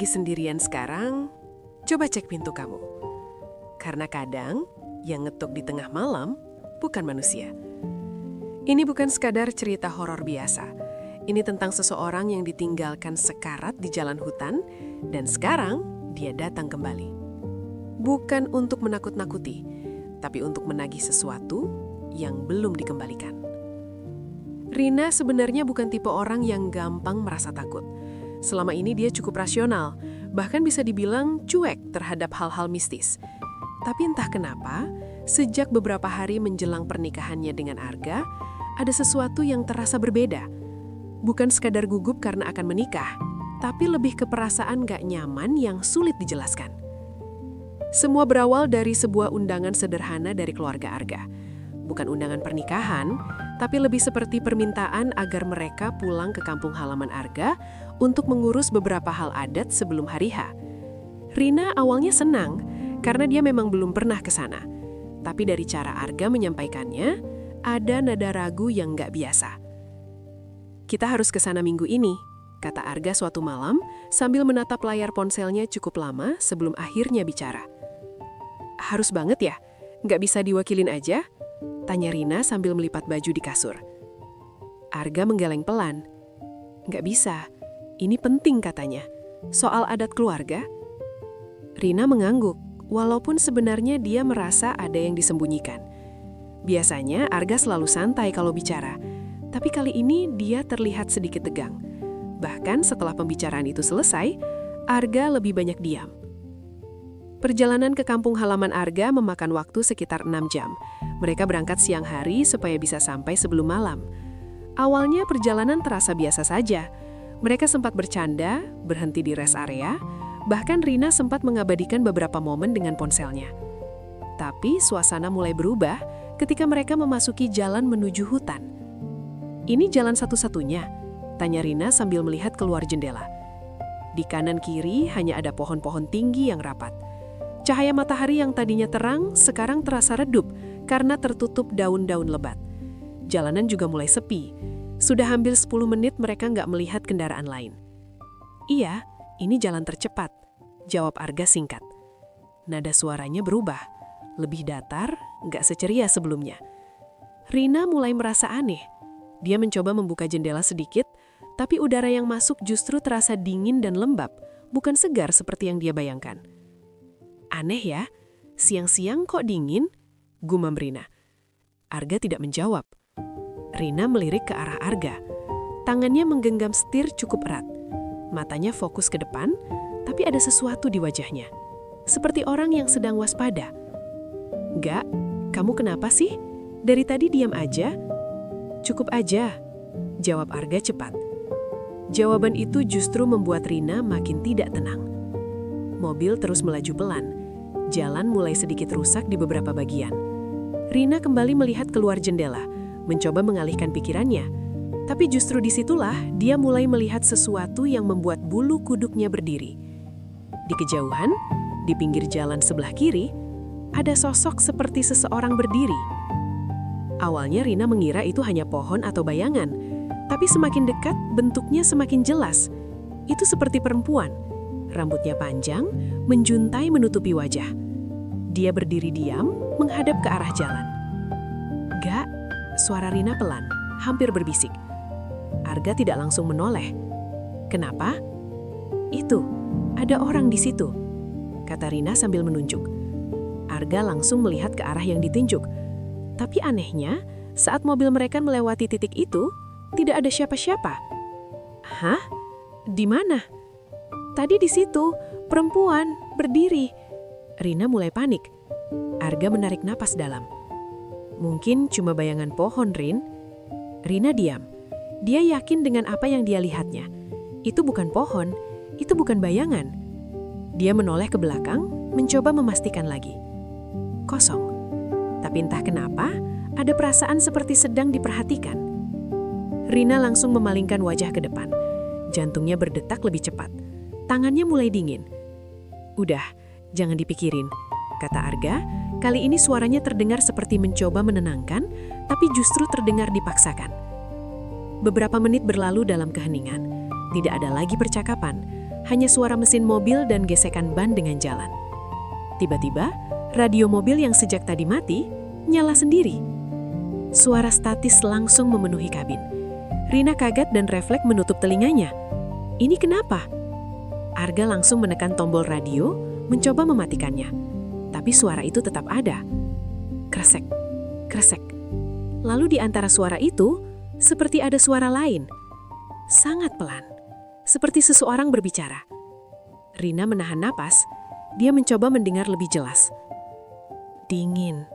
lagi sendirian sekarang, coba cek pintu kamu. Karena kadang yang ngetuk di tengah malam bukan manusia. Ini bukan sekadar cerita horor biasa. Ini tentang seseorang yang ditinggalkan sekarat di jalan hutan dan sekarang dia datang kembali. Bukan untuk menakut-nakuti, tapi untuk menagih sesuatu yang belum dikembalikan. Rina sebenarnya bukan tipe orang yang gampang merasa takut. Selama ini dia cukup rasional, bahkan bisa dibilang cuek terhadap hal-hal mistis. Tapi entah kenapa, sejak beberapa hari menjelang pernikahannya dengan Arga, ada sesuatu yang terasa berbeda. Bukan sekadar gugup karena akan menikah, tapi lebih ke perasaan gak nyaman yang sulit dijelaskan. Semua berawal dari sebuah undangan sederhana dari keluarga Arga. Bukan undangan pernikahan, tapi lebih seperti permintaan agar mereka pulang ke kampung halaman Arga untuk mengurus beberapa hal adat sebelum hari H. Rina awalnya senang karena dia memang belum pernah ke sana. Tapi dari cara Arga menyampaikannya, ada nada ragu yang gak biasa. "Kita harus ke sana minggu ini," kata Arga suatu malam sambil menatap layar ponselnya cukup lama sebelum akhirnya bicara. "Harus banget ya? Nggak bisa diwakilin aja?" tanya Rina sambil melipat baju di kasur. Arga menggeleng pelan. "Nggak bisa, ini penting," katanya. "Soal adat keluarga." Rina mengangguk, walaupun sebenarnya dia merasa ada yang disembunyikan. Biasanya Arga selalu santai kalau bicara, tapi kali ini dia terlihat sedikit tegang. Bahkan setelah pembicaraan itu selesai, Arga lebih banyak diam. Perjalanan ke kampung halaman Arga memakan waktu sekitar 6 jam. Mereka berangkat siang hari supaya bisa sampai sebelum malam. Awalnya perjalanan terasa biasa saja. Mereka sempat bercanda, berhenti di rest area, bahkan Rina sempat mengabadikan beberapa momen dengan ponselnya. Tapi suasana mulai berubah ketika mereka memasuki jalan menuju hutan. "Ini jalan satu-satunya?" tanya Rina sambil melihat keluar jendela. Di kanan kiri hanya ada pohon-pohon tinggi yang rapat. Cahaya matahari yang tadinya terang sekarang terasa redup karena tertutup daun-daun lebat. Jalanan juga mulai sepi. Sudah hampir 10 menit mereka nggak melihat kendaraan lain. "Iya, ini jalan tercepat," jawab Arga singkat. Nada suaranya berubah. Lebih datar, nggak seceria sebelumnya. Rina mulai merasa aneh. Dia mencoba membuka jendela sedikit, tapi udara yang masuk justru terasa dingin dan lembab, bukan segar seperti yang dia bayangkan. "Aneh ya, siang-siang kok dingin?" gumam Rina. Arga tidak menjawab. Rina melirik ke arah Arga. Tangannya menggenggam setir cukup erat. Matanya fokus ke depan, tapi ada sesuatu di wajahnya. Seperti orang yang sedang waspada. "Gak, kamu kenapa sih? Dari tadi diam aja." "Cukup aja," jawab Arga cepat. Jawaban itu justru membuat Rina makin tidak tenang. Mobil terus melaju pelan. Jalan mulai sedikit rusak di beberapa bagian. Rina kembali melihat keluar jendela, mencoba mengalihkan pikirannya. Tapi justru disitulah dia mulai melihat sesuatu yang membuat bulu kuduknya berdiri. Di kejauhan, di pinggir jalan sebelah kiri, ada sosok seperti seseorang berdiri. Awalnya Rina mengira itu hanya pohon atau bayangan, tapi semakin dekat bentuknya semakin jelas. Itu seperti perempuan. Rambutnya panjang, menjuntai menutupi wajah. Dia berdiri diam, menghadap ke arah jalan. "Gak," suara Rina pelan, hampir berbisik. Arga tidak langsung menoleh. "Kenapa?" "Itu, ada orang di situ," kata Rina sambil menunjuk. Arga langsung melihat ke arah yang ditunjuk. Tapi anehnya, saat mobil mereka melewati titik itu, tidak ada siapa-siapa. "Hah? Di mana?" "Tadi di situ, perempuan, berdiri." Rina mulai panik. Arga menarik napas dalam. "Mungkin cuma bayangan pohon, Rin." Rina diam. Dia yakin dengan apa yang dia lihatnya. Itu bukan pohon, itu bukan bayangan. Dia menoleh ke belakang, mencoba memastikan lagi. Kosong. Tapi entah kenapa, ada perasaan seperti sedang diperhatikan. Rina langsung memalingkan wajah ke depan. Jantungnya berdetak lebih cepat. Tangannya mulai dingin. "Udah, jangan dipikirin," kata Arga. Kali ini suaranya terdengar seperti mencoba menenangkan, tapi justru terdengar dipaksakan. Beberapa menit berlalu dalam keheningan. Tidak ada lagi percakapan, hanya suara mesin mobil dan gesekan ban dengan jalan. Tiba-tiba, radio mobil yang sejak tadi mati, nyala sendiri. Suara statis langsung memenuhi kabin. Rina kaget dan refleks menutup telinganya. Ini kenapa? Arga langsung menekan tombol radio, mencoba mematikannya. Tapi suara itu tetap ada. Kresek, kresek. Lalu di antara suara itu, seperti ada suara lain. Sangat pelan, seperti seseorang berbicara. Rina menahan napas, dia mencoba mendengar lebih jelas. Dingin.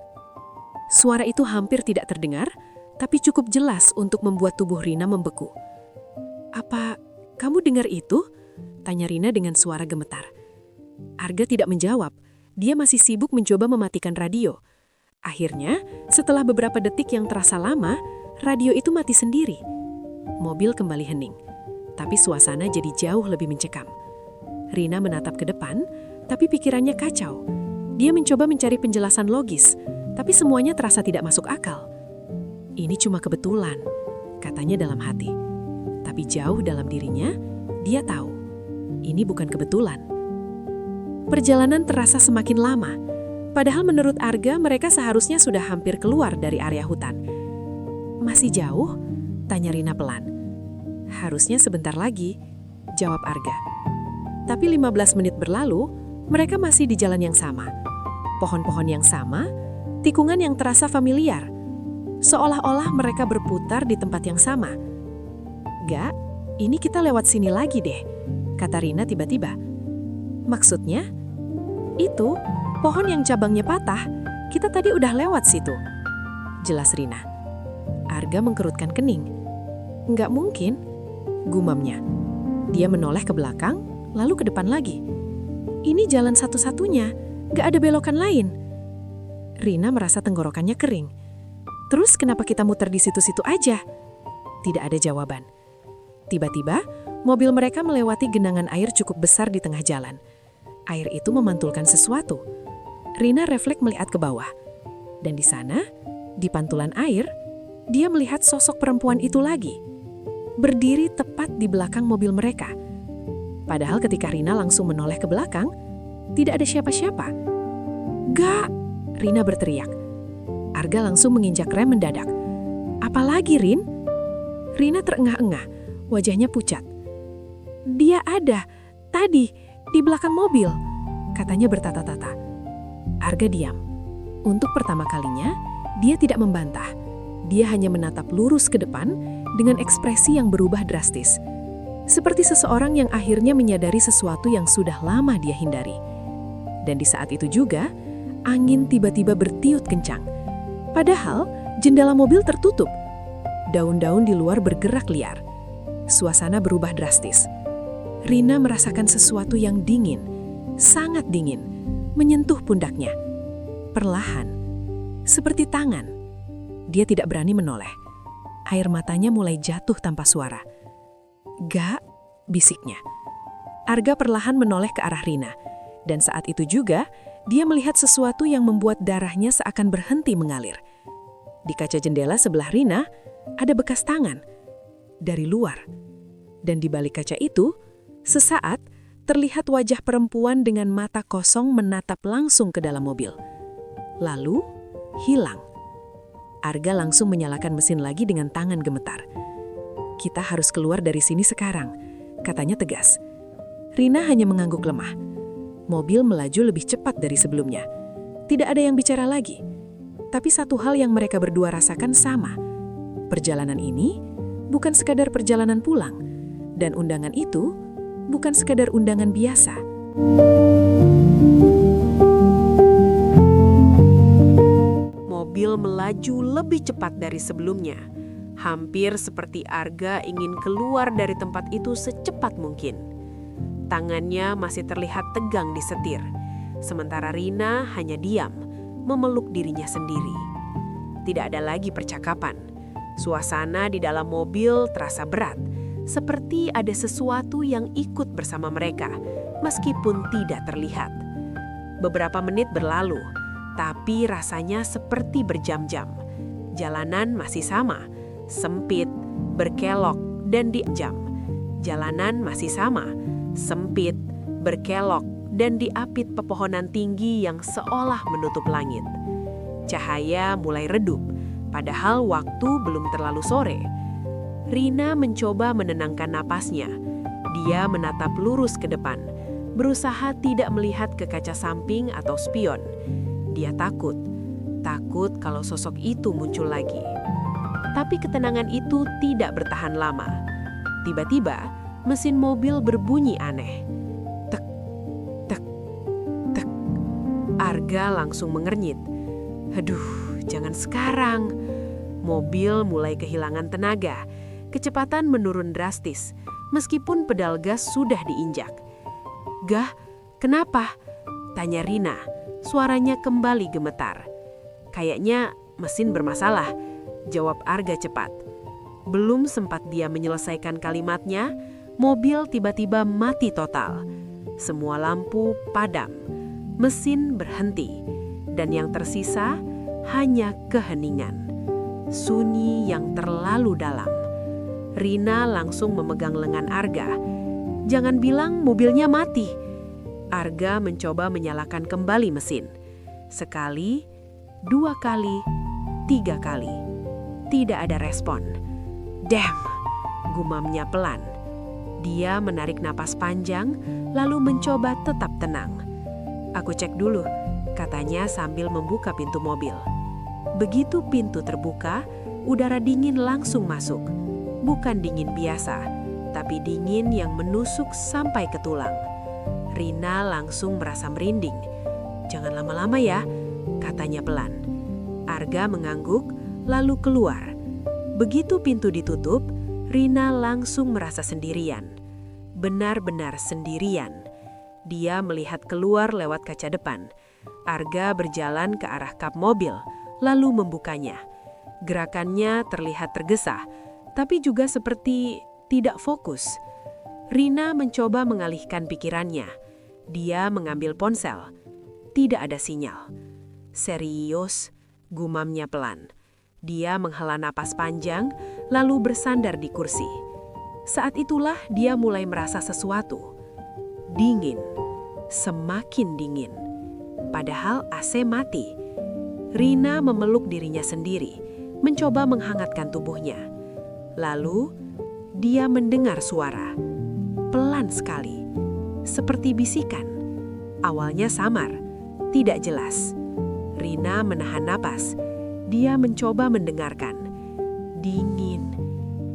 Suara itu hampir tidak terdengar, tapi cukup jelas untuk membuat tubuh Rina membeku. "Apa kamu dengar itu?" tanya Rina dengan suara gemetar. Arga tidak menjawab, dia masih sibuk mencoba mematikan radio. Akhirnya, setelah beberapa detik yang terasa lama, radio itu mati sendiri. Mobil kembali hening, tapi suasana jadi jauh lebih mencekam. Rina menatap ke depan, tapi pikirannya kacau. Dia mencoba mencari penjelasan logis, tapi semuanya terasa tidak masuk akal. Ini cuma kebetulan, katanya dalam hati. Tapi jauh dalam dirinya, dia tahu. Ini bukan kebetulan. Perjalanan terasa semakin lama. Padahal menurut Arga, mereka seharusnya sudah hampir keluar dari area hutan. "Masih jauh?" tanya Rina pelan. "Harusnya sebentar lagi," jawab Arga. Tapi 15 menit berlalu, mereka masih di jalan yang sama. Pohon-pohon yang sama, tikungan yang terasa familiar. Seolah-olah mereka berputar di tempat yang sama. "Gak, ini kita lewat sini lagi deh," kata Rina tiba-tiba. "Maksudnya?" "Itu, pohon yang cabangnya patah, kita tadi udah lewat situ," jelas Rina. Arga mengkerutkan kening. "Nggak mungkin," gumamnya. Dia menoleh ke belakang, lalu ke depan lagi. "Ini jalan satu-satunya, nggak ada belokan lain." Rina merasa tenggorokannya kering. "Terus kenapa kita muter di situ-situ aja?" Tidak ada jawaban. Tiba-tiba, mobil mereka melewati genangan air cukup besar di tengah jalan. Air itu memantulkan sesuatu. Rina refleks melihat ke bawah. Dan di sana, di pantulan air, dia melihat sosok perempuan itu lagi. Berdiri tepat di belakang mobil mereka. Padahal ketika Rina langsung menoleh ke belakang, tidak ada siapa-siapa. "Gak!" Rina berteriak. Arga langsung menginjak rem mendadak. "Apalagi, Rin?" Rina terengah-engah, wajahnya pucat. "Dia ada, tadi, di belakang mobil," katanya bertata-tata. Arga diam. Untuk pertama kalinya, dia tidak membantah. Dia hanya menatap lurus ke depan dengan ekspresi yang berubah drastis. Seperti seseorang yang akhirnya menyadari sesuatu yang sudah lama dia hindari. Dan di saat itu juga, angin tiba-tiba bertiup kencang. Padahal, jendela mobil tertutup. Daun-daun di luar bergerak liar. Suasana berubah drastis. Rina merasakan sesuatu yang dingin, sangat dingin, menyentuh pundaknya. Perlahan, seperti tangan. Dia tidak berani menoleh. Air matanya mulai jatuh tanpa suara. "Gak," bisiknya. Arga perlahan menoleh ke arah Rina. Dan saat itu juga, dia melihat sesuatu yang membuat darahnya seakan berhenti mengalir. Di kaca jendela sebelah Rina, ada bekas tangan. Dari luar. Dan di balik kaca itu, sesaat terlihat wajah perempuan dengan mata kosong menatap langsung ke dalam mobil. Lalu, hilang. Arga langsung menyalakan mesin lagi dengan tangan gemetar. "Kita harus keluar dari sini sekarang," katanya tegas. Rina hanya mengangguk lemah. Mobil melaju lebih cepat dari sebelumnya. Tidak ada yang bicara lagi. Tapi satu hal yang mereka berdua rasakan sama. Perjalanan ini bukan sekadar perjalanan pulang. Dan undangan itu bukan sekadar undangan biasa. Mobil melaju lebih cepat dari sebelumnya. Hampir seperti Arga ingin keluar dari tempat itu secepat mungkin. Tangannya masih terlihat tegang di setir. Sementara Rina hanya diam, memeluk dirinya sendiri. Tidak ada lagi percakapan. Suasana di dalam mobil terasa berat. Seperti ada sesuatu yang ikut bersama mereka, meskipun tidak terlihat. Beberapa menit berlalu, tapi rasanya seperti berjam-jam. Jalanan masih sama, sempit, berkelok, dan diam. Jalanan masih sama, Sempit, berkelok, dan diapit pepohonan tinggi yang seolah menutup langit. Cahaya mulai redup, padahal waktu belum terlalu sore. Rina mencoba menenangkan napasnya. Dia menatap lurus ke depan, berusaha tidak melihat ke kaca samping atau spion. Dia takut kalau sosok itu muncul lagi. Tapi ketenangan itu tidak bertahan lama. Tiba-tiba, mesin mobil berbunyi aneh. Tek, tek, tek. Arga langsung mengernyit. Aduh, jangan sekarang. Mobil mulai kehilangan tenaga. Kecepatan menurun drastis, meskipun pedal gas sudah diinjak. "Gah, kenapa?" tanya Rina. Suaranya kembali gemetar. "Kayaknya mesin bermasalah," jawab Arga cepat. Belum sempat dia menyelesaikan kalimatnya, mobil tiba-tiba mati total. Semua lampu padam, mesin berhenti, dan yang tersisa hanya keheningan. Sunyi yang terlalu dalam. Rina langsung memegang lengan Arga. "Jangan bilang mobilnya mati." Arga mencoba menyalakan kembali mesin. Sekali, 2 kali, 3 kali. Tidak ada respon. "Damn!" gumamnya pelan. Dia menarik napas panjang, lalu mencoba tetap tenang. "Aku cek dulu," katanya sambil membuka pintu mobil. Begitu pintu terbuka, udara dingin langsung masuk. Bukan dingin biasa, tapi dingin yang menusuk sampai ke tulang. Rina langsung merasa merinding. "Jangan lama-lama ya," katanya pelan. Arga mengangguk, lalu keluar. Begitu pintu ditutup, Rina langsung merasa sendirian. Benar-benar sendirian. Dia melihat keluar lewat kaca depan. Arga berjalan ke arah kap mobil, lalu membukanya. Gerakannya terlihat tergesa, tapi juga seperti tidak fokus. Rina mencoba mengalihkan pikirannya. Dia mengambil ponsel. Tidak ada sinyal. "Serius?" gumamnya pelan. Dia menghela napas panjang, lalu bersandar di kursi. Saat itulah dia mulai merasa sesuatu. Dingin. Semakin dingin. Padahal AC mati. Rina memeluk dirinya sendiri, mencoba menghangatkan tubuhnya. Lalu, dia mendengar suara. Pelan sekali. Seperti bisikan. Awalnya samar, tidak jelas. Rina menahan napas. Dia mencoba mendengarkan. Dingin.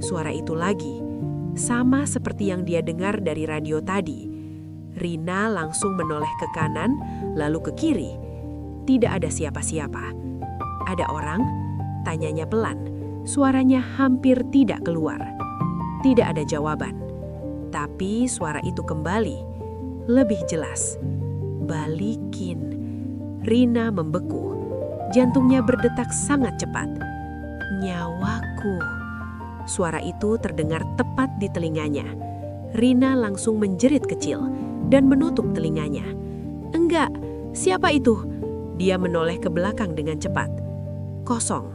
Suara itu lagi. Sama seperti yang dia dengar dari radio tadi. Rina langsung menoleh ke kanan, lalu ke kiri. Tidak ada siapa-siapa. "Ada orang?" tanyanya pelan. Suaranya hampir tidak keluar. Tidak ada jawaban. Tapi suara itu kembali. Lebih jelas. "Balikin." Rina membeku. Jantungnya berdetak sangat cepat. "Nyawaku." Suara itu terdengar tepat di telinganya. Rina langsung menjerit kecil dan menutup telinganya. "Enggak, siapa itu?" Dia menoleh ke belakang dengan cepat. Kosong.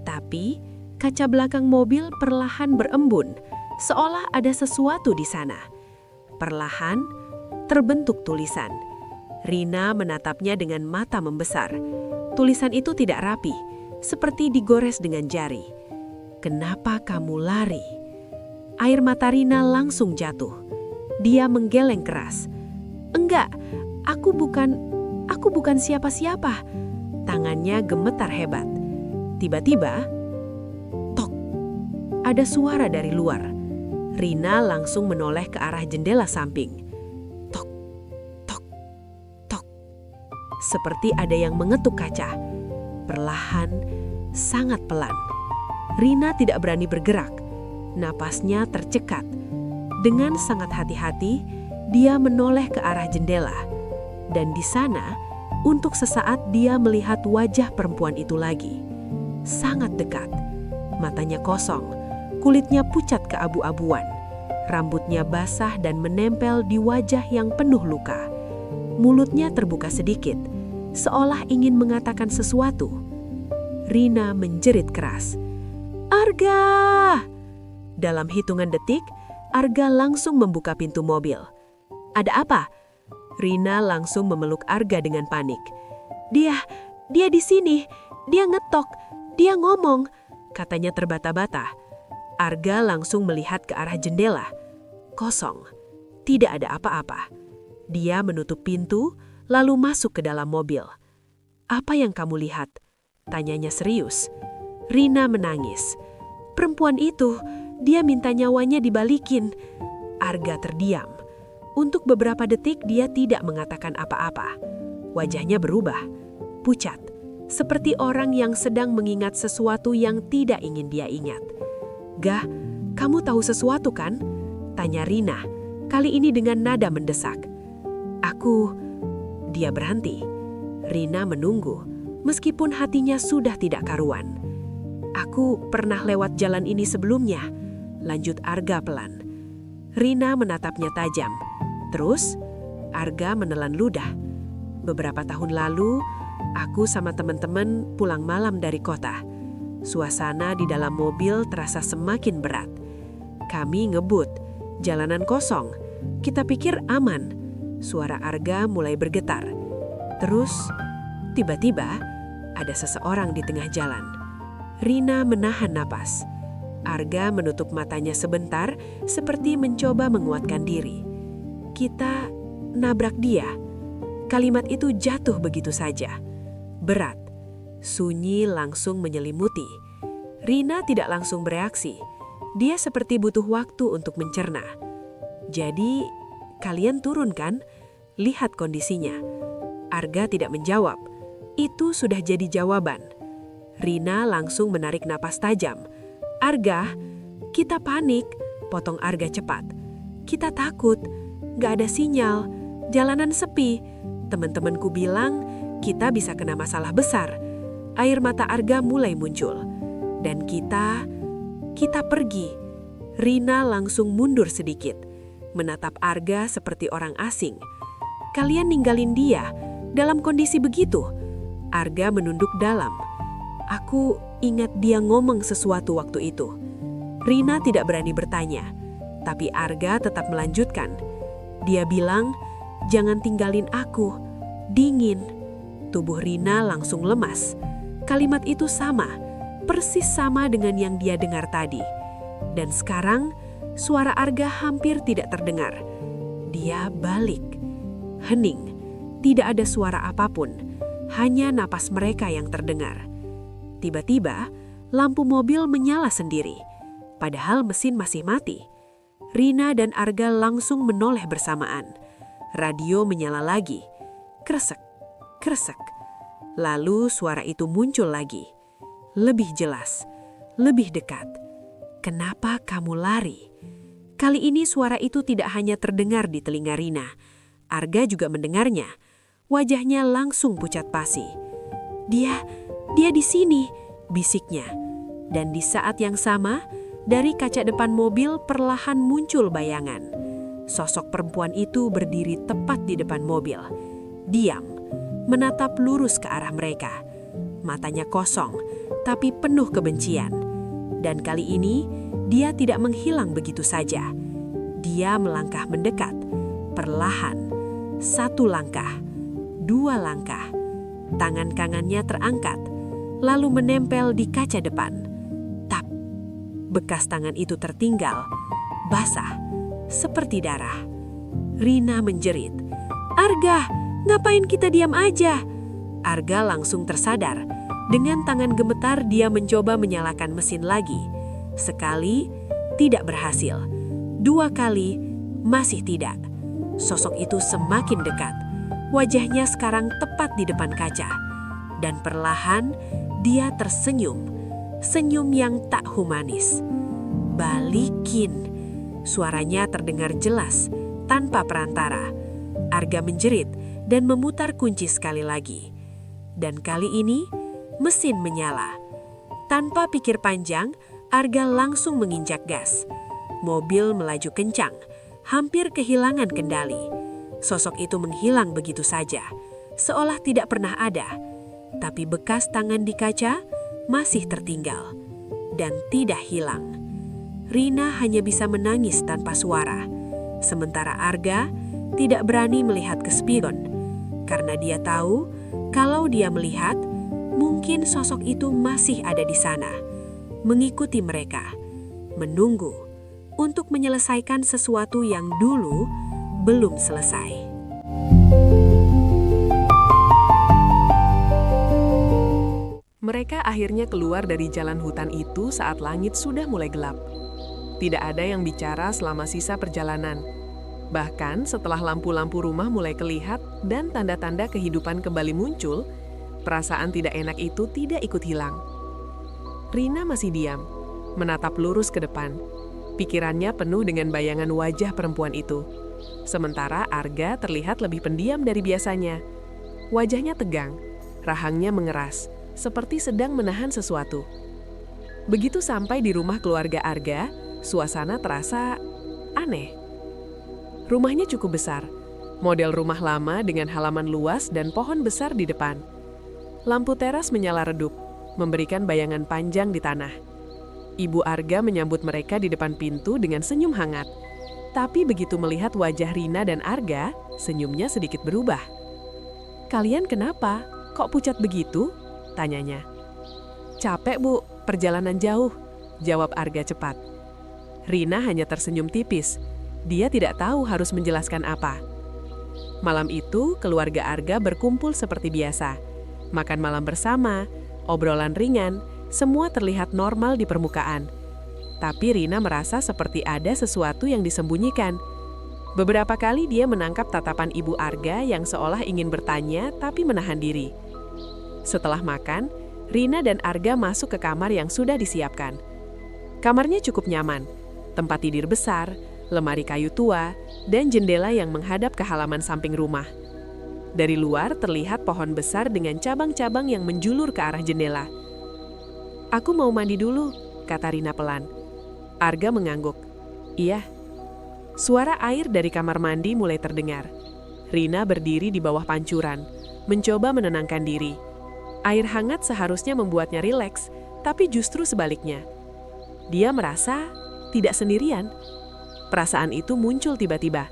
Tapi kaca belakang mobil perlahan berembun, seolah ada sesuatu di sana. Perlahan terbentuk tulisan. Rina menatapnya dengan mata membesar. Tulisan itu tidak rapi, seperti digores dengan jari. "Kenapa kamu lari?" Air mata Rina langsung jatuh. Dia menggeleng keras. "Enggak, aku bukan siapa-siapa." Tangannya gemetar hebat. Tiba-tiba, tok, ada suara dari luar. Rina langsung menoleh ke arah jendela samping. Tok, tok, tok. Seperti ada yang mengetuk kaca. Perlahan, sangat pelan. Rina tidak berani bergerak. Napasnya tercekat. Dengan sangat hati-hati, dia menoleh ke arah jendela. Dan di sana, untuk sesaat dia melihat wajah perempuan itu lagi. Sangat dekat. Matanya kosong, kulitnya pucat keabu-abuan. Rambutnya basah dan menempel di wajah yang penuh luka. Mulutnya terbuka sedikit, seolah ingin mengatakan sesuatu. Rina menjerit keras. "Arga!" Dalam hitungan detik, Arga langsung membuka pintu mobil. Ada apa? Rina langsung memeluk Arga dengan panik. Dia di sini. Dia ngetok. Dia ngomong. Katanya terbata-bata. Arga langsung melihat ke arah jendela. Kosong. Tidak ada apa-apa. Dia menutup pintu, lalu masuk ke dalam mobil. Apa yang kamu lihat? Tanyanya serius. Rina menangis. Perempuan itu, dia minta nyawanya dibalikin. Arga terdiam. Untuk beberapa detik dia tidak mengatakan apa-apa. Wajahnya berubah, pucat, seperti orang yang sedang mengingat sesuatu yang tidak ingin dia ingat. Gah, kamu tahu sesuatu kan? Tanya Rina, kali ini dengan nada mendesak. Dia berhenti. Rina menunggu, meskipun hatinya sudah tidak karuan. Aku pernah lewat jalan ini sebelumnya, lanjut Arga pelan. Rina menatapnya tajam. Terus, Arga menelan ludah. Beberapa tahun lalu, aku sama teman-teman pulang malam dari kota. Suasana di dalam mobil terasa semakin berat. Kami ngebut, jalanan kosong. Kita pikir aman. Suara Arga mulai bergetar. Terus, tiba-tiba ada seseorang di tengah jalan. Rina menahan napas. Arga menutup matanya sebentar, seperti mencoba menguatkan diri. Kita nabrak dia. Kalimat itu jatuh begitu saja. Berat. Sunyi langsung menyelimuti. Rina tidak langsung bereaksi. Dia seperti butuh waktu untuk mencerna. Jadi, kalian turun kan? Lihat kondisinya. Arga tidak menjawab. Itu sudah jadi jawaban. Rina langsung menarik napas tajam. Arga, kita panik. Potong Arga cepat. Kita takut. Gak ada sinyal. Jalanan sepi. Teman-temanku bilang kita bisa kena masalah besar. Air mata Arga mulai muncul. Dan kita pergi. Rina langsung mundur sedikit. Menatap Arga seperti orang asing. Kalian ninggalin dia dalam kondisi begitu? Arga menunduk dalam. Aku ingat dia ngomong sesuatu waktu itu. Rina tidak berani bertanya. Tapi Arga tetap melanjutkan. Dia bilang, jangan tinggalin aku. Dingin. Tubuh Rina langsung lemas. Kalimat itu sama. Persis sama dengan yang dia dengar tadi. Dan sekarang, suara Arga hampir tidak terdengar. Dia balik. Hening. Tidak ada suara apapun. Hanya napas mereka yang terdengar. Tiba-tiba, lampu mobil menyala sendiri. Padahal mesin masih mati. Rina dan Arga langsung menoleh bersamaan. Radio menyala lagi. Kresek, kresek. Lalu suara itu muncul lagi. Lebih jelas, lebih dekat. Kenapa kamu lari? Kali ini suara itu tidak hanya terdengar di telinga Rina. Arga juga mendengarnya. Wajahnya langsung pucat pasi. Dia di sini, bisiknya. Dan di saat yang sama, dari kaca depan mobil perlahan muncul bayangan. Sosok perempuan itu berdiri tepat di depan mobil. Diam, menatap lurus ke arah mereka. Matanya kosong, tapi penuh kebencian. Dan kali ini, dia tidak menghilang begitu saja. Dia melangkah mendekat, perlahan. 1 langkah, 2 langkah. Tangan kanannya terangkat, lalu menempel di kaca depan. Tap, bekas tangan itu tertinggal, basah, seperti darah. Rina menjerit, Arga, ngapain kita diam aja? Arga langsung tersadar. Dengan tangan gemetar dia mencoba menyalakan mesin lagi. Sekali, tidak berhasil. 2 kali, masih tidak. Sosok itu semakin dekat. Wajahnya sekarang tepat di depan kaca. Dan perlahan, dia tersenyum. Senyum yang tak humanis. Balikin. Suaranya terdengar jelas, tanpa perantara. Arga menjerit dan memutar kunci sekali lagi. Dan kali ini, mesin menyala. Tanpa pikir panjang, Arga langsung menginjak gas. Mobil melaju kencang, hampir kehilangan kendali. Sosok itu menghilang begitu saja, seolah tidak pernah ada. Tapi bekas tangan di kaca masih tertinggal dan tidak hilang. Rina hanya bisa menangis tanpa suara. Sementara Arga, tidak berani melihat ke spion, karena dia tahu kalau dia melihat, mungkin sosok itu masih ada di sana, mengikuti mereka, menunggu untuk menyelesaikan sesuatu yang dulu belum selesai. Mereka akhirnya keluar dari jalan hutan itu saat langit sudah mulai gelap. Tidak ada yang bicara selama sisa perjalanan. Bahkan setelah lampu-lampu rumah mulai kelihat dan tanda-tanda kehidupan kembali muncul, perasaan tidak enak itu tidak ikut hilang. Rina masih diam, menatap lurus ke depan. Pikirannya penuh dengan bayangan wajah perempuan itu. Sementara Arga terlihat lebih pendiam dari biasanya. Wajahnya tegang, rahangnya mengeras, seperti sedang menahan sesuatu. Begitu sampai di rumah keluarga Arga, suasana terasa aneh. Rumahnya cukup besar, model rumah lama dengan halaman luas dan pohon besar di depan. Lampu teras menyala redup, memberikan bayangan panjang di tanah. Ibu Arga menyambut mereka di depan pintu dengan senyum hangat. Tapi begitu melihat wajah Rina dan Arga, senyumnya sedikit berubah. "Kalian kenapa? Kok pucat begitu?" tanyanya. "Capek, Bu, perjalanan jauh," jawab Arga cepat. Rina hanya tersenyum tipis. Dia tidak tahu harus menjelaskan apa. Malam itu, keluarga Arga berkumpul seperti biasa. Makan malam bersama, obrolan ringan, semua terlihat normal di permukaan. Tapi Rina merasa seperti ada sesuatu yang disembunyikan. Beberapa kali dia menangkap tatapan Ibu Arga yang seolah ingin bertanya tapi menahan diri. Setelah makan, Rina dan Arga masuk ke kamar yang sudah disiapkan. Kamarnya cukup nyaman, tempat tidur besar, lemari kayu tua, dan jendela yang menghadap ke halaman samping rumah. Dari luar terlihat pohon besar dengan cabang-cabang yang menjulur ke arah jendela. "Aku mau mandi dulu," kata Rina pelan. Arga mengangguk. "Iya." Suara air dari kamar mandi mulai terdengar. Rina berdiri di bawah pancuran, mencoba menenangkan diri. Air hangat seharusnya membuatnya rileks, tapi justru sebaliknya. Dia merasa tidak sendirian. Perasaan itu muncul tiba-tiba,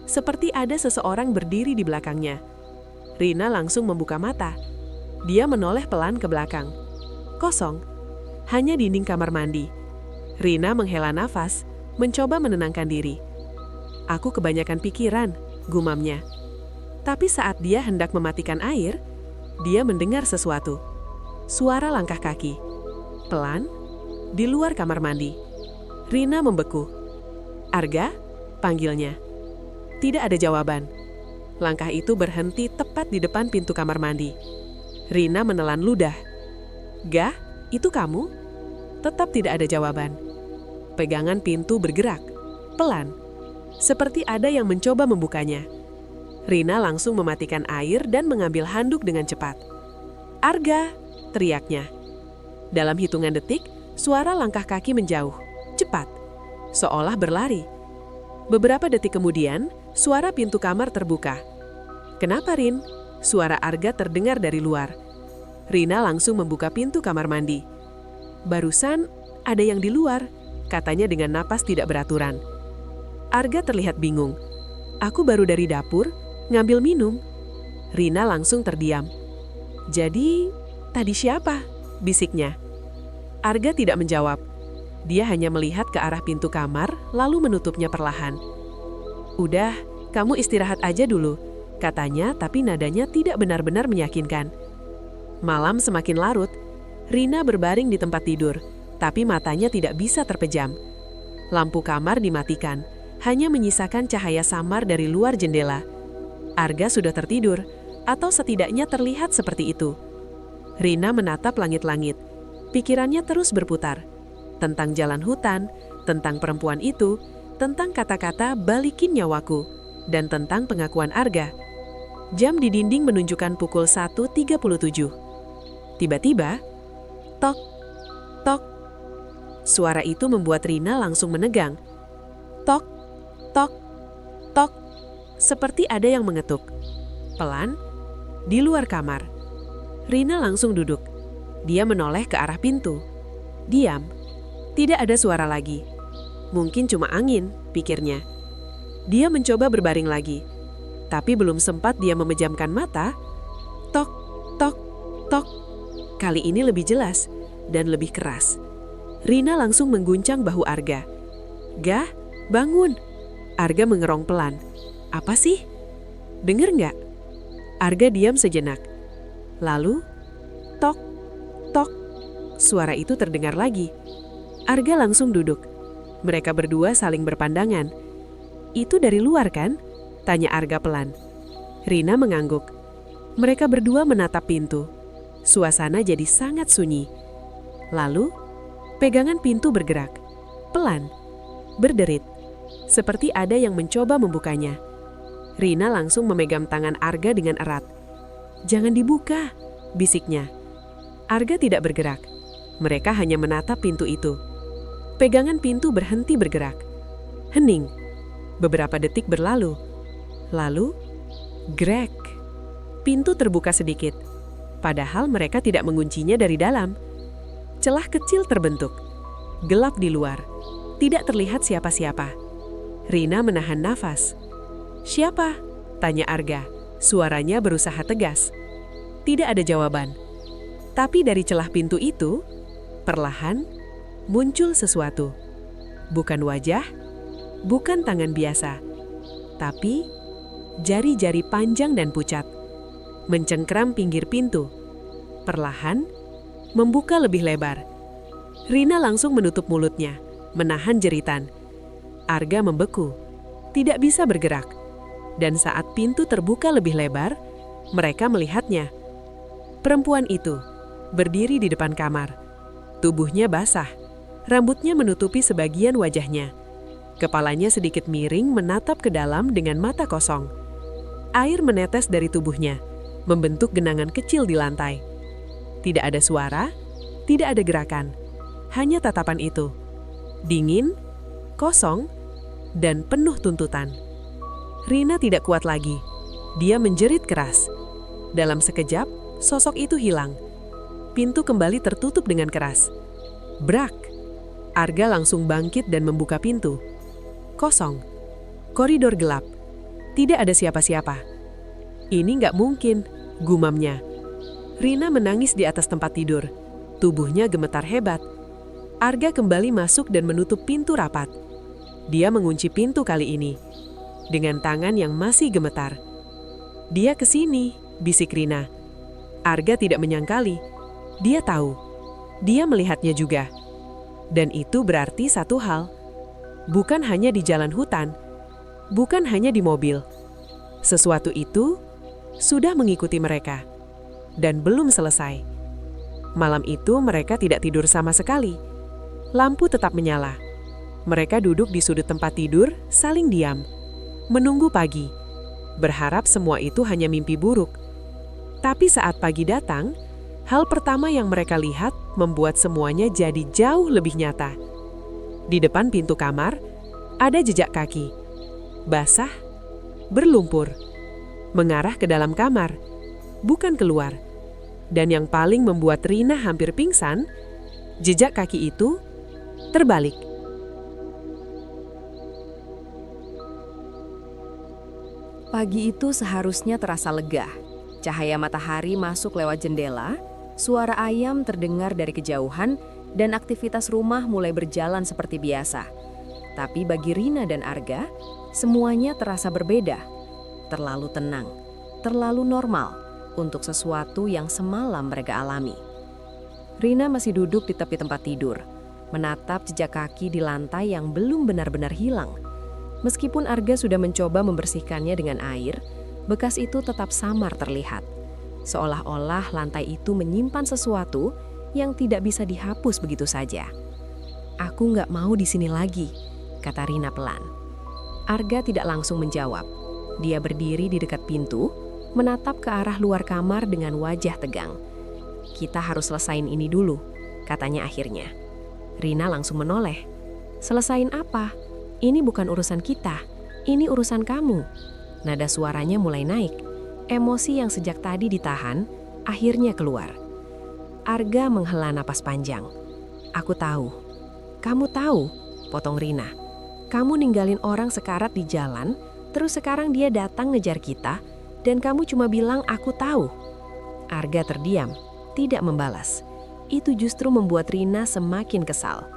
seperti ada seseorang berdiri di belakangnya. Rina langsung membuka mata. Dia menoleh pelan ke belakang. Kosong, hanya dinding kamar mandi. Rina menghela nafas, mencoba menenangkan diri. "Aku kebanyakan pikiran," gumamnya. Tapi saat dia hendak mematikan air, dia mendengar sesuatu. Suara langkah kaki. Pelan, di luar kamar mandi. Rina membeku. "Arga?" panggilnya. Tidak ada jawaban. Langkah itu berhenti tepat di depan pintu kamar mandi. Rina menelan ludah. "Gah, itu kamu?" Tetap tidak ada jawaban. Pegangan pintu bergerak, pelan. Seperti ada yang mencoba membukanya. Rina langsung mematikan air dan mengambil handuk dengan cepat. "Arga!" teriaknya. Dalam hitungan detik, suara langkah kaki menjauh, cepat, seolah berlari. Beberapa detik kemudian, suara pintu kamar terbuka. "Kenapa, Rin?" Suara Arga terdengar dari luar. Rina langsung membuka pintu kamar mandi. "Barusan ada yang di luar," katanya dengan napas tidak beraturan. Arga terlihat bingung. "Aku baru dari dapur, ngambil minum." Rina langsung terdiam. "Jadi, tadi siapa?" bisiknya. Arga tidak menjawab. Dia hanya melihat ke arah pintu kamar, lalu menutupnya perlahan. "Udah, kamu istirahat aja dulu," katanya, tapi nadanya tidak benar-benar meyakinkan. Malam semakin larut. Rina berbaring di tempat tidur, tapi matanya tidak bisa terpejam. Lampu kamar dimatikan, hanya menyisakan cahaya samar dari luar jendela. Arga sudah tertidur, atau setidaknya terlihat seperti itu. Rina menatap langit-langit. Pikirannya terus berputar. Tentang jalan hutan, tentang perempuan itu, tentang kata-kata "balikin nyawaku", dan tentang pengakuan Arga. Jam di dinding menunjukkan pukul 1.37. Tiba-tiba, tok, tok. Suara itu membuat Rina langsung menegang. Tok, tok, tok. Seperti ada yang mengetuk. Pelan, di luar kamar. Rina langsung duduk. Dia menoleh ke arah pintu. Diam. Tidak ada suara lagi. Mungkin cuma angin, pikirnya. Dia mencoba berbaring lagi. Tapi belum sempat dia memejamkan mata, tok, tok, tok. Kali ini lebih jelas dan lebih keras. Rina langsung mengguncang bahu Arga. "Gah, bangun!" Arga mengerong pelan. "Apa sih? Dengar nggak?" Arga diam sejenak. Lalu, tok, tok. Suara itu terdengar lagi. Arga langsung duduk. Mereka berdua saling berpandangan. "Itu dari luar kan?" tanya Arga pelan. Rina mengangguk. Mereka berdua menatap pintu. Suasana jadi sangat sunyi. Lalu, pegangan pintu bergerak. Pelan. Berderit. Seperti ada yang mencoba membukanya. Rina langsung memegang tangan Arga dengan erat. "Jangan dibuka," bisiknya. Arga tidak bergerak. Mereka hanya menatap pintu itu. Pegangan pintu berhenti bergerak. Hening. Beberapa detik berlalu. Lalu, grek. Pintu terbuka sedikit. Padahal mereka tidak menguncinya dari dalam. Celah kecil terbentuk. Gelap di luar. Tidak terlihat siapa-siapa. Rina menahan nafas. "Siapa?" tanya Arga. Suaranya berusaha tegas. Tidak ada jawaban. Tapi dari celah pintu itu, perlahan muncul sesuatu. Bukan wajah, bukan tangan biasa, tapi jari-jari panjang dan pucat. Mencengkram pinggir pintu. Perlahan, membuka lebih lebar. Rina langsung menutup mulutnya, menahan jeritan. Arga membeku, tidak bisa bergerak. Dan saat pintu terbuka lebih lebar, mereka melihatnya. Perempuan itu berdiri di depan kamar. Tubuhnya basah, rambutnya menutupi sebagian wajahnya. Kepalanya sedikit miring menatap ke dalam dengan mata kosong. Air menetes dari tubuhnya, membentuk genangan kecil di lantai. Tidak ada suara, tidak ada gerakan. Hanya tatapan itu. Dingin, kosong, dan penuh tuntutan. Rina tidak kuat lagi. Dia menjerit keras. Dalam sekejap, sosok itu hilang. Pintu kembali tertutup dengan keras. Brak! Arga langsung bangkit dan membuka pintu. Kosong. Koridor gelap. Tidak ada siapa-siapa. "Ini nggak mungkin," gumamnya. Rina menangis di atas tempat tidur. Tubuhnya gemetar hebat. Arga kembali masuk dan menutup pintu rapat. Dia mengunci pintu kali ini dengan tangan yang masih gemetar. "Dia ke sini," bisik Rina. Arga tidak menyangkali. Dia tahu. Dia melihatnya juga. Dan itu berarti satu hal. Bukan hanya di jalan hutan, bukan hanya di mobil. Sesuatu itu sudah mengikuti mereka. Dan belum selesai. Malam itu mereka tidak tidur sama sekali. Lampu tetap menyala. Mereka duduk di sudut tempat tidur, saling diam. Menunggu pagi. Berharap semua itu hanya mimpi buruk. Tapi saat pagi datang, hal pertama yang mereka lihat membuat semuanya jadi jauh lebih nyata. Di depan pintu kamar, ada jejak kaki. Basah, berlumpur. Mengarah ke dalam kamar, bukan keluar. Dan yang paling membuat Rina hampir pingsan, jejak kaki itu terbalik. Pagi itu seharusnya terasa lega. Cahaya matahari masuk lewat jendela, suara ayam terdengar dari kejauhan, dan aktivitas rumah mulai berjalan seperti biasa. Tapi bagi Rina dan Arga, semuanya terasa berbeda. Terlalu tenang, terlalu normal untuk sesuatu yang semalam mereka alami. Rina masih duduk di tepi tempat tidur, menatap jejak kaki di lantai yang belum benar-benar hilang. Meskipun Arga sudah mencoba membersihkannya dengan air, bekas itu tetap samar terlihat. Seolah-olah lantai itu menyimpan sesuatu yang tidak bisa dihapus begitu saja. "Aku nggak mau di sini lagi," kata Rina pelan. Arga tidak langsung menjawab. Dia berdiri di dekat pintu, menatap ke arah luar kamar dengan wajah tegang. "Kita harus selesain ini dulu," katanya akhirnya. Rina langsung menoleh. "Selesain apa? Ini bukan urusan kita, ini urusan kamu." Nada suaranya mulai naik. Emosi yang sejak tadi ditahan, akhirnya keluar. Arga menghela napas panjang. "Aku tahu." "Kamu tahu?" potong Rina. "Kamu ninggalin orang sekarat di jalan Terus sekarang dia datang ngejar kita, dan kamu cuma bilang aku tahu. Arga terdiam, tidak membalas. Itu justru membuat Rina semakin kesal.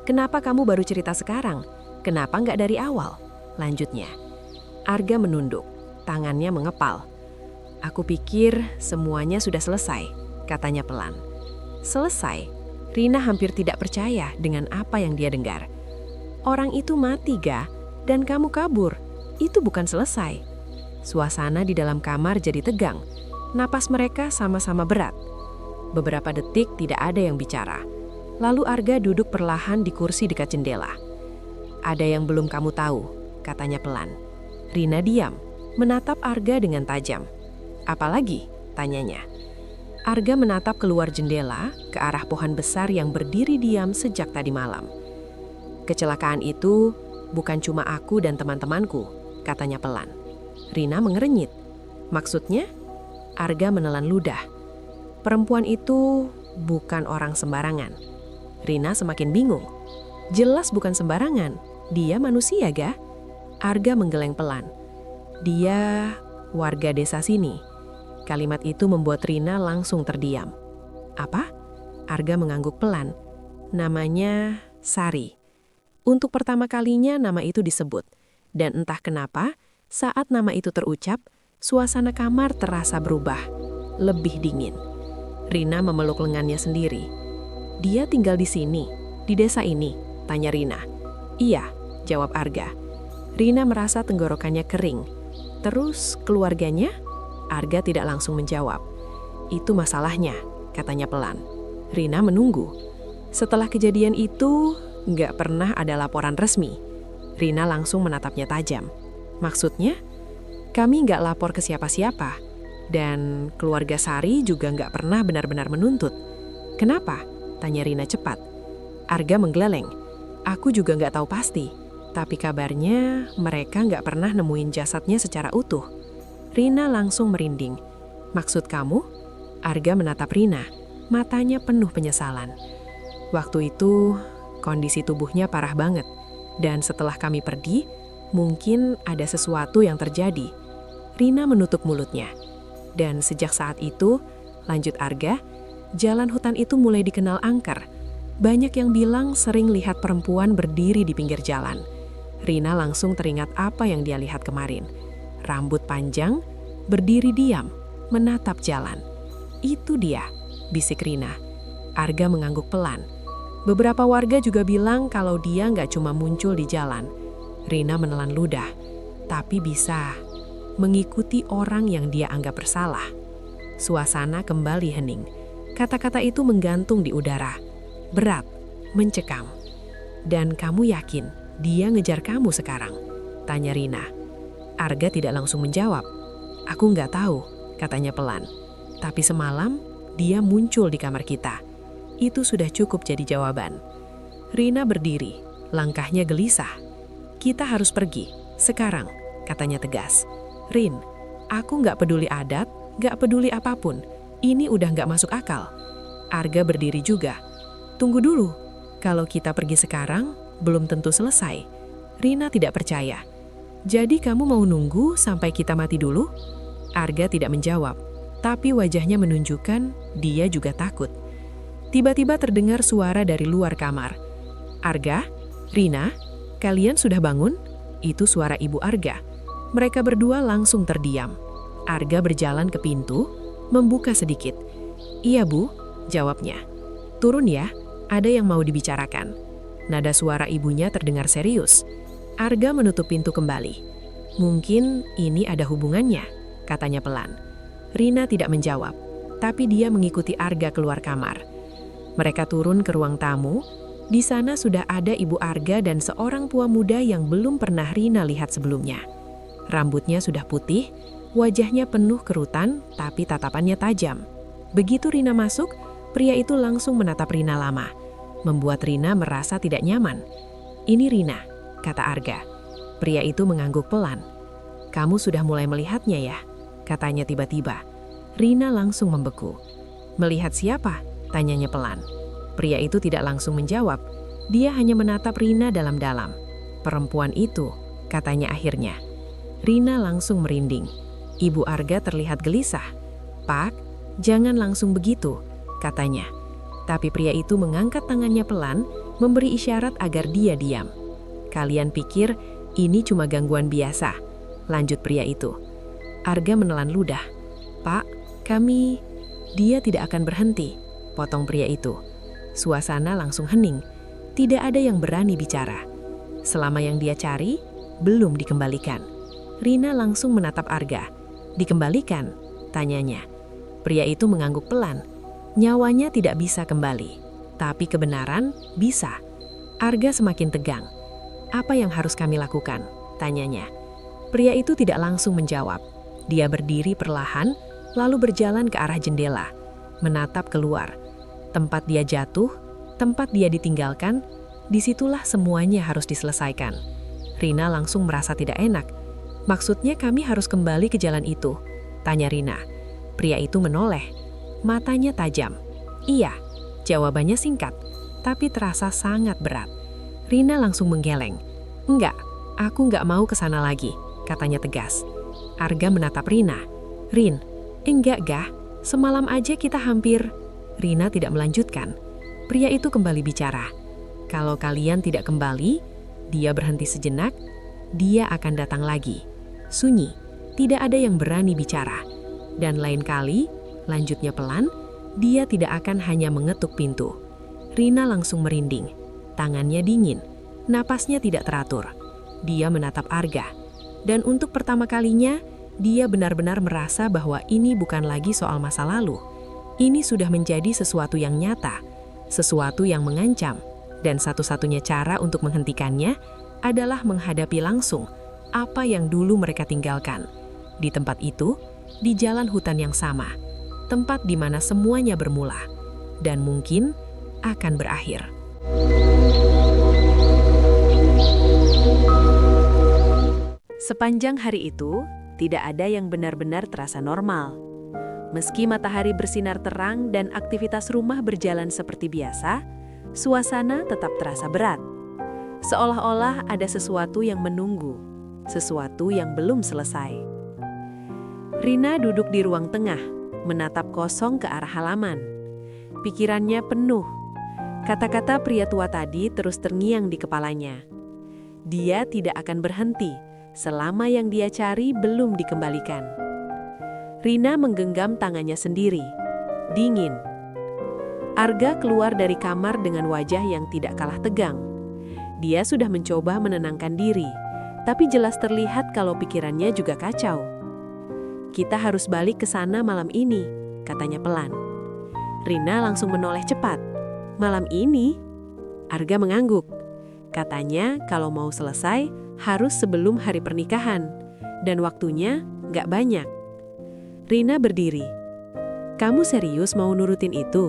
Kenapa kamu baru cerita sekarang? Kenapa nggak dari awal? Lanjutnya. Arga menunduk, tangannya mengepal. Aku pikir semuanya sudah selesai, katanya pelan. Selesai? Rina hampir tidak percaya dengan apa yang dia dengar. Orang itu mati, Ga, dan kamu kabur. Itu bukan selesai. Suasana di dalam kamar jadi tegang. Napas mereka sama-sama berat. Beberapa detik tidak ada yang bicara. Lalu Arga duduk perlahan di kursi dekat jendela. Ada yang belum kamu tahu, katanya pelan. Rina diam, menatap Arga dengan tajam. Apalagi? Tanyanya. Arga menatap keluar jendela ke arah pohon besar yang berdiri diam sejak tadi malam. Kecelakaan itu bukan cuma aku dan teman-temanku, katanya pelan. Rina mengerenyit. Maksudnya? Arga menelan ludah. Perempuan itu bukan orang sembarangan. Rina semakin bingung. Jelas bukan sembarangan. Dia manusia, Ga? Arga menggeleng pelan. Dia warga desa sini. Kalimat itu membuat Rina langsung terdiam. Apa? Arga mengangguk pelan. Namanya Sari. Untuk pertama kalinya nama itu disebut. Dan entah kenapa, saat nama itu terucap, suasana kamar terasa berubah. Lebih dingin. Rina memeluk lengannya sendiri. Dia tinggal di sini, di desa ini, tanya Rina. Iya, jawab Arga. Rina merasa tenggorokannya kering. Terus keluarganya? Arga tidak langsung menjawab. Itu masalahnya, katanya pelan. Rina menunggu. Setelah kejadian itu, nggak pernah ada laporan resmi. Rina langsung menatapnya tajam. Maksudnya? Kami nggak lapor ke siapa-siapa. Dan keluarga Sari juga nggak pernah benar-benar menuntut. Kenapa? Tanya Rina cepat. Arga menggeleng. Aku juga nggak tahu pasti. Tapi kabarnya mereka nggak pernah nemuin jasadnya secara utuh. Rina langsung merinding. Maksud kamu? Arga menatap Rina. Matanya penuh penyesalan. Waktu itu, kondisi tubuhnya parah banget. Dan setelah kami pergi, mungkin ada sesuatu yang terjadi. Rina menutup mulutnya. Dan sejak saat itu, lanjut Arga, jalan hutan itu mulai dikenal angker. Banyak yang bilang sering lihat perempuan berdiri di pinggir jalan. Rina langsung teringat apa yang dia lihat kemarin. Rambut panjang, berdiri diam, menatap jalan. Itu dia, bisik Rina. Arga mengangguk pelan. Beberapa warga juga bilang kalau dia nggak cuma muncul di jalan. Rina menelan ludah, tapi bisa mengikuti orang yang dia anggap bersalah. Suasana kembali hening. Kata-kata itu menggantung di udara. Berat, mencekam. Dan kamu yakin dia ngejar kamu sekarang? Tanya Rina. Arga tidak langsung menjawab. Aku nggak tahu, katanya pelan. Tapi semalam, dia muncul di kamar kita. Itu sudah cukup jadi jawaban. Rina berdiri, langkahnya gelisah. Kita harus pergi, sekarang, katanya tegas. Rin, aku nggak peduli adat, nggak peduli apapun. Ini udah nggak masuk akal. Arga berdiri juga. Tunggu dulu, kalau kita pergi sekarang, belum tentu selesai. Rina tidak percaya. Jadi kamu mau nunggu sampai kita mati dulu? Arga tidak menjawab, tapi wajahnya menunjukkan dia juga takut. Tiba-tiba terdengar suara dari luar kamar. Arga, Rina, kalian sudah bangun? Itu suara ibu Arga. Mereka berdua langsung terdiam. Arga berjalan ke pintu, membuka sedikit. Iya Bu, jawabnya. Turun ya, ada yang mau dibicarakan. Nada suara ibunya terdengar serius. Arga menutup pintu kembali. Mungkin ini ada hubungannya, katanya pelan. Rina tidak menjawab, tapi dia mengikuti Arga keluar kamar. Mereka turun ke ruang tamu. Di sana sudah ada ibu Arga dan seorang tua muda yang belum pernah Rina lihat sebelumnya. Rambutnya sudah putih, wajahnya penuh kerutan, tapi tatapannya tajam. Begitu Rina masuk, pria itu langsung menatap Rina lama, membuat Rina merasa tidak nyaman. Ini Rina, kata Arga. Pria itu mengangguk pelan. Kamu sudah mulai melihatnya ya, katanya tiba-tiba. Rina langsung membeku. Melihat siapa? Tanyanya pelan. Pria itu tidak langsung menjawab. Dia hanya menatap Rina dalam-dalam. Perempuan itu, katanya akhirnya. Rina langsung merinding. Ibu Arga terlihat gelisah. "Pak, jangan langsung begitu," katanya. Tapi pria itu mengangkat tangannya pelan, memberi isyarat agar dia diam. "Kalian pikir ini cuma gangguan biasa?" lanjut pria itu. Arga menelan ludah. "Pak, kami..." "Dia tidak akan berhenti," potong pria itu. Suasana langsung hening. Tidak ada yang berani bicara. Selama yang dia cari, belum dikembalikan. Rina langsung menatap Arga. "Dikembalikan?" tanyanya. Pria itu mengangguk pelan. Nyawanya tidak bisa kembali. Tapi kebenaran bisa. Arga semakin tegang. "Apa yang harus kami lakukan?" tanyanya. Pria itu tidak langsung menjawab. Dia berdiri perlahan, lalu berjalan ke arah jendela, menatap keluar. Tempat dia jatuh, tempat dia ditinggalkan, disitulah semuanya harus diselesaikan. Rina langsung merasa tidak enak. "Maksudnya kami harus kembali ke jalan itu?" tanya Rina. Pria itu menoleh. Matanya tajam. "Iya," jawabannya singkat, tapi terasa sangat berat. Rina langsung menggeleng. "Enggak, aku nggak mau ke sana lagi," katanya tegas. Arga menatap Rina. "Rin, enggak Gah, semalam aja kita hampir..." Rina tidak melanjutkan. Pria itu kembali bicara. "Kalau kalian tidak kembali," dia berhenti sejenak, "dia akan datang lagi." Sunyi, tidak ada yang berani bicara. Dan lain kali, lanjutnya pelan, dia tidak akan hanya mengetuk pintu. Rina langsung merinding. Tangannya dingin, napasnya tidak teratur. Dia menatap Arga. Dan untuk pertama kalinya, dia benar-benar merasa bahwa ini bukan lagi soal masa lalu. Ini sudah menjadi sesuatu yang nyata, sesuatu yang mengancam. Dan satu-satunya cara untuk menghentikannya adalah menghadapi langsung apa yang dulu mereka tinggalkan. Di tempat itu, di jalan hutan yang sama, tempat di mana semuanya bermula, dan mungkin akan berakhir. Sepanjang hari itu, tidak ada yang benar-benar terasa normal. Meski matahari bersinar terang dan aktivitas rumah berjalan seperti biasa, suasana tetap terasa berat. Seolah-olah ada sesuatu yang menunggu, sesuatu yang belum selesai. Rina duduk di ruang tengah, menatap kosong ke arah halaman. Pikirannya penuh. Kata-kata pria tua tadi terus terngiang di kepalanya. Dia tidak akan berhenti selama yang dia cari belum dikembalikan. Rina menggenggam tangannya sendiri. Dingin. Arga keluar dari kamar dengan wajah yang tidak kalah tegang. Dia sudah mencoba menenangkan diri, tapi jelas terlihat kalau pikirannya juga kacau. "Kita harus balik ke sana malam ini," katanya pelan. Rina langsung menoleh cepat. "Malam ini?" Arga mengangguk. Katanya kalau mau selesai harus sebelum hari pernikahan, dan waktunya nggak banyak. Rina berdiri. "Kamu serius mau nurutin itu?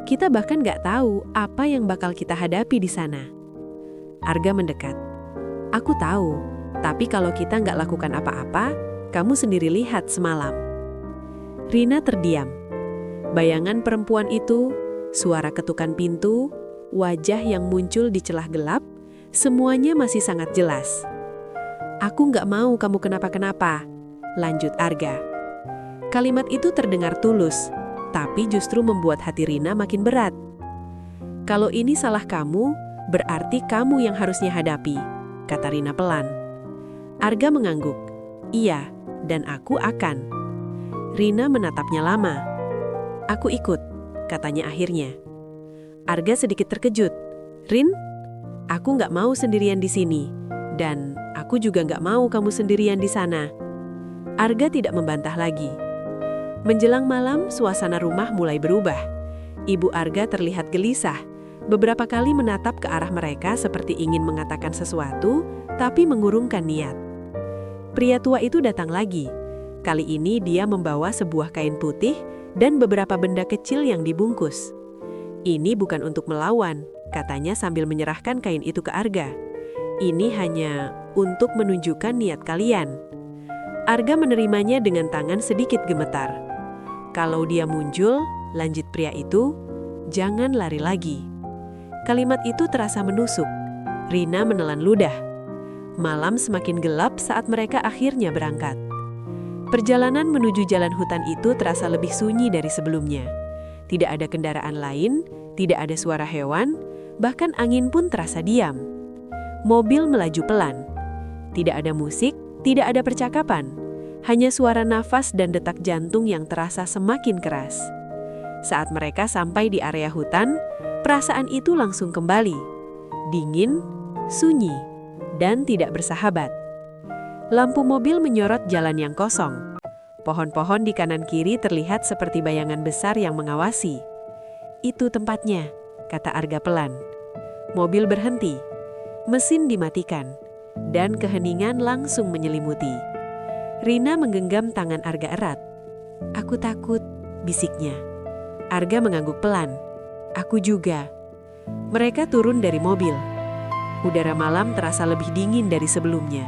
Kita bahkan nggak tahu apa yang bakal kita hadapi di sana." Arga mendekat. "Aku tahu, tapi kalau kita nggak lakukan apa-apa, kamu sendiri lihat semalam." Rina terdiam. Bayangan perempuan itu, suara ketukan pintu, wajah yang muncul di celah gelap, semuanya masih sangat jelas. "Aku nggak mau kamu kenapa-kenapa," lanjut Arga. Kalimat itu terdengar tulus, tapi justru membuat hati Rina makin berat. "Kalau ini salah kamu, berarti kamu yang harusnya hadapi," kata Rina pelan. Arga mengangguk. "Iya, dan aku akan." Rina menatapnya lama. "Aku ikut," katanya akhirnya. Arga sedikit terkejut. "Rin, aku nggak mau sendirian di sini, dan aku juga nggak mau kamu sendirian di sana." Arga tidak membantah lagi. Menjelang malam, suasana rumah mulai berubah. Ibu Arga terlihat gelisah. Beberapa kali menatap ke arah mereka seperti ingin mengatakan sesuatu, tapi mengurungkan niat. Pria tua itu datang lagi. Kali ini dia membawa sebuah kain putih dan beberapa benda kecil yang dibungkus. "Ini bukan untuk melawan," katanya sambil menyerahkan kain itu ke Arga. "Ini hanya untuk menunjukkan niat kalian." Arga menerimanya dengan tangan sedikit gemetar. "Kalau dia muncul," lanjut pria itu, "jangan lari lagi." Kalimat itu terasa menusuk. Rina menelan ludah. Malam semakin gelap saat mereka akhirnya berangkat. Perjalanan menuju jalan hutan itu terasa lebih sunyi dari sebelumnya. Tidak ada kendaraan lain, tidak ada suara hewan, bahkan angin pun terasa diam. Mobil melaju pelan. Tidak ada musik, tidak ada percakapan. Hanya suara nafas dan detak jantung yang terasa semakin keras. Saat mereka sampai di area hutan, perasaan itu langsung kembali. Dingin, sunyi, dan tidak bersahabat. Lampu mobil menyorot jalan yang kosong. Pohon-pohon di kanan kiri terlihat seperti bayangan besar yang mengawasi. Itu tempatnya, kata Arga pelan. Mobil berhenti. Mesin dimatikan. Dan keheningan langsung menyelimuti. Rina menggenggam tangan Arga erat. Aku takut, bisiknya. Arga mengangguk pelan. Aku juga. Mereka turun dari mobil. Udara malam terasa lebih dingin dari sebelumnya.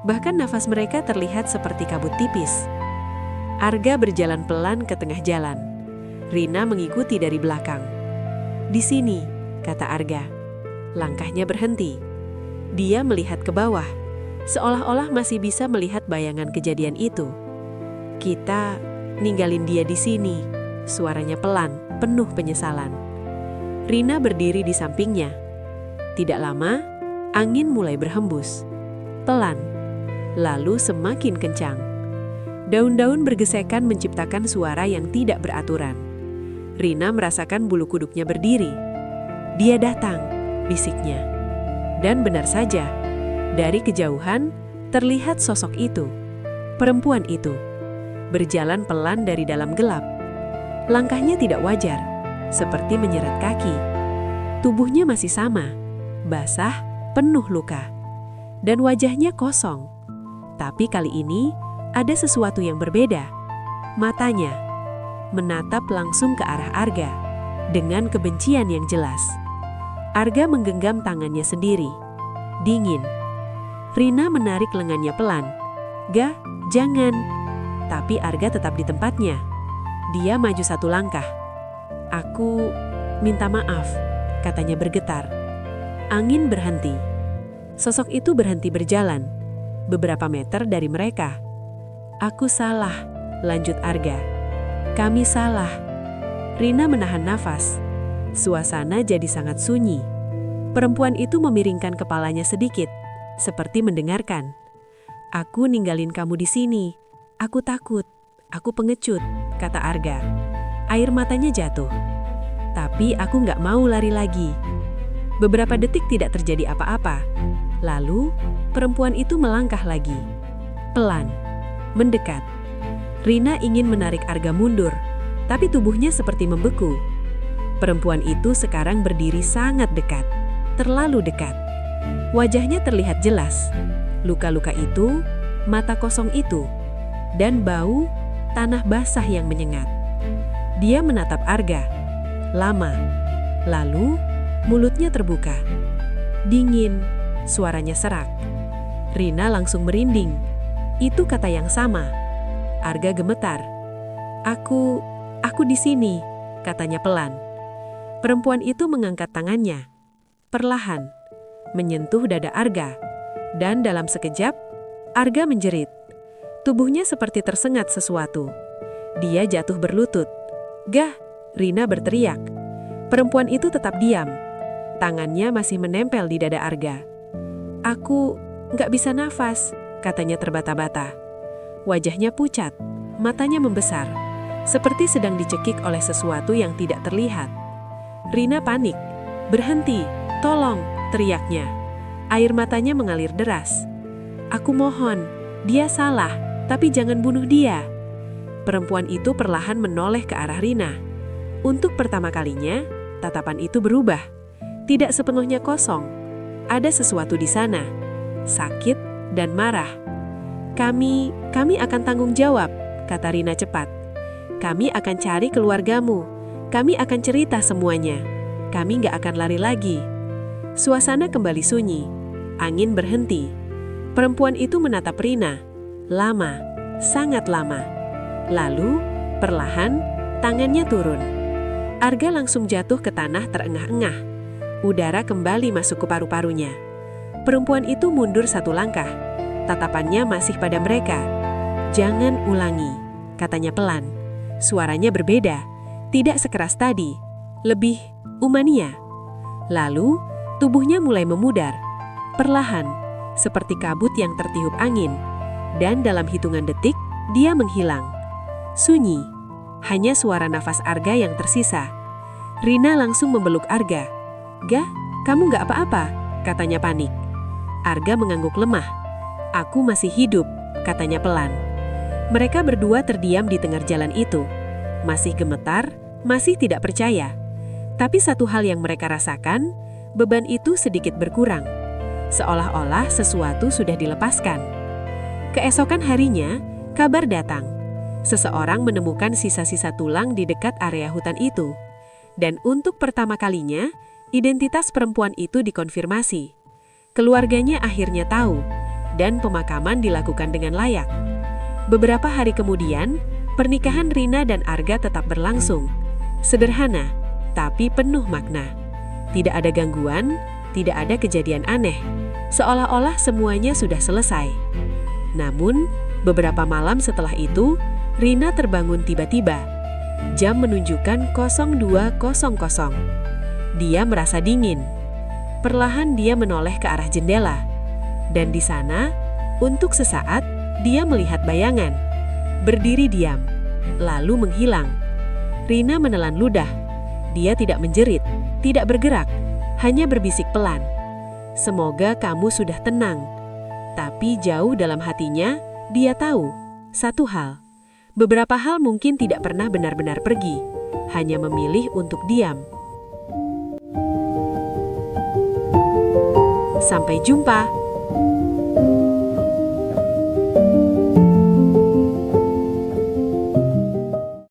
Bahkan nafas mereka terlihat seperti kabut tipis. Arga berjalan pelan ke tengah jalan. Rina mengikuti dari belakang. Di sini, kata Arga. Langkahnya berhenti. Dia melihat ke bawah, seolah-olah masih bisa melihat bayangan kejadian itu. Kita ninggalin dia di sini, suaranya pelan, penuh penyesalan. Rina berdiri di sampingnya. Tidak lama, angin mulai berhembus. Pelan, lalu semakin kencang. Daun-daun bergesekan menciptakan suara yang tidak beraturan. Rina merasakan bulu kuduknya berdiri. Dia datang, bisiknya. Dan benar saja, dari kejauhan terlihat sosok itu. Perempuan itu berjalan pelan dari dalam gelap. Langkahnya tidak wajar, seperti menyeret kaki. Tubuhnya masih sama, basah, penuh luka. Dan wajahnya kosong. Tapi kali ini ada sesuatu yang berbeda. Matanya menatap langsung ke arah Arga dengan kebencian yang jelas. Arga menggenggam tangannya sendiri. Dingin. Rina menarik lengannya pelan. Ga, jangan. Tapi Arga tetap di tempatnya. Dia maju satu langkah. Aku minta maaf, katanya bergetar. Angin berhenti. Sosok itu berhenti berjalan. Beberapa meter dari mereka. Aku salah, lanjut Arga. Kami salah. Rina menahan nafas. Suasana jadi sangat sunyi. Perempuan itu memiringkan kepalanya sedikit, seperti mendengarkan. Aku ninggalin kamu di sini. Aku takut. Aku pengecut, kata Arga. Air matanya jatuh. Tapi aku nggak mau lari lagi. Beberapa detik tidak terjadi apa-apa. Lalu, perempuan itu melangkah lagi. Pelan. Mendekat. Rina ingin menarik Arga mundur, tapi tubuhnya seperti membeku. Perempuan itu sekarang berdiri sangat dekat, terlalu dekat. Wajahnya terlihat jelas. Luka-luka itu, mata kosong itu, dan bau tanah basah yang menyengat. Dia menatap Arga. Lama. Lalu, mulutnya terbuka. Dingin, suaranya serak. Rina langsung merinding. Itu kata yang sama. Arga gemetar. Aku di sini, katanya pelan. Perempuan itu mengangkat tangannya. Perlahan, menyentuh dada Arga. Dan dalam sekejap, Arga menjerit. Tubuhnya seperti tersengat sesuatu. Dia jatuh berlutut. Gah, Rina berteriak. Perempuan itu tetap diam. Tangannya masih menempel di dada Arga. Aku nggak bisa nafas, katanya terbata-bata. Wajahnya pucat, matanya membesar, seperti sedang dicekik oleh sesuatu yang tidak terlihat. Rina panik. Berhenti, tolong, teriaknya. Air matanya mengalir deras. Aku mohon, dia salah, tapi jangan bunuh dia. Perempuan itu perlahan menoleh ke arah Rina. Untuk pertama kalinya, tatapan itu berubah. Tidak sepenuhnya kosong. Ada sesuatu di sana. Sakit dan marah. Kami akan tanggung jawab, kata Rina cepat. Kami akan cari keluargamu. Kami akan cerita semuanya. Kami gak akan lari lagi. Suasana kembali sunyi. Angin berhenti. Perempuan itu menatap Rina. Lama, sangat lama. Lalu, perlahan, tangannya turun. Arga langsung jatuh ke tanah terengah-engah. Udara kembali masuk ke paru-parunya. Perempuan itu mundur 1 langkah. Tatapannya masih pada mereka. "Jangan ulangi," katanya pelan. Suaranya berbeda, tidak sekeras tadi, lebih umania. Lalu, tubuhnya mulai memudar, perlahan, seperti kabut yang tertiup angin. Dan dalam hitungan detik, dia menghilang. Sunyi, hanya suara nafas Arga yang tersisa. Rina langsung memeluk Arga. "Ga, kamu gak apa-apa," katanya panik. Arga mengangguk lemah. "Aku masih hidup," katanya pelan. Mereka berdua terdiam di tengah jalan itu. Masih gemetar, masih tidak percaya. Tapi satu hal yang mereka rasakan, beban itu sedikit berkurang. Seolah-olah sesuatu sudah dilepaskan. Keesokan harinya, kabar datang. Seseorang menemukan sisa-sisa tulang di dekat area hutan itu. Dan untuk pertama kalinya, identitas perempuan itu dikonfirmasi. Keluarganya akhirnya tahu, dan pemakaman dilakukan dengan layak. Beberapa hari kemudian, pernikahan Rina dan Arga tetap berlangsung. Sederhana, tapi penuh makna. Tidak ada gangguan, tidak ada kejadian aneh. Seolah-olah semuanya sudah selesai. Namun, beberapa malam setelah itu, Rina terbangun tiba-tiba. Jam menunjukkan 02.00. Dia merasa dingin. Perlahan dia menoleh ke arah jendela. Dan di sana, untuk sesaat, dia melihat bayangan. Berdiri diam, lalu menghilang. Rina menelan ludah. Dia tidak menjerit, tidak bergerak, hanya berbisik pelan. "Semoga kamu sudah tenang." Tapi jauh dalam hatinya, dia tahu satu hal. Beberapa hal mungkin tidak pernah benar-benar pergi, hanya memilih untuk diam. Sampai jumpa.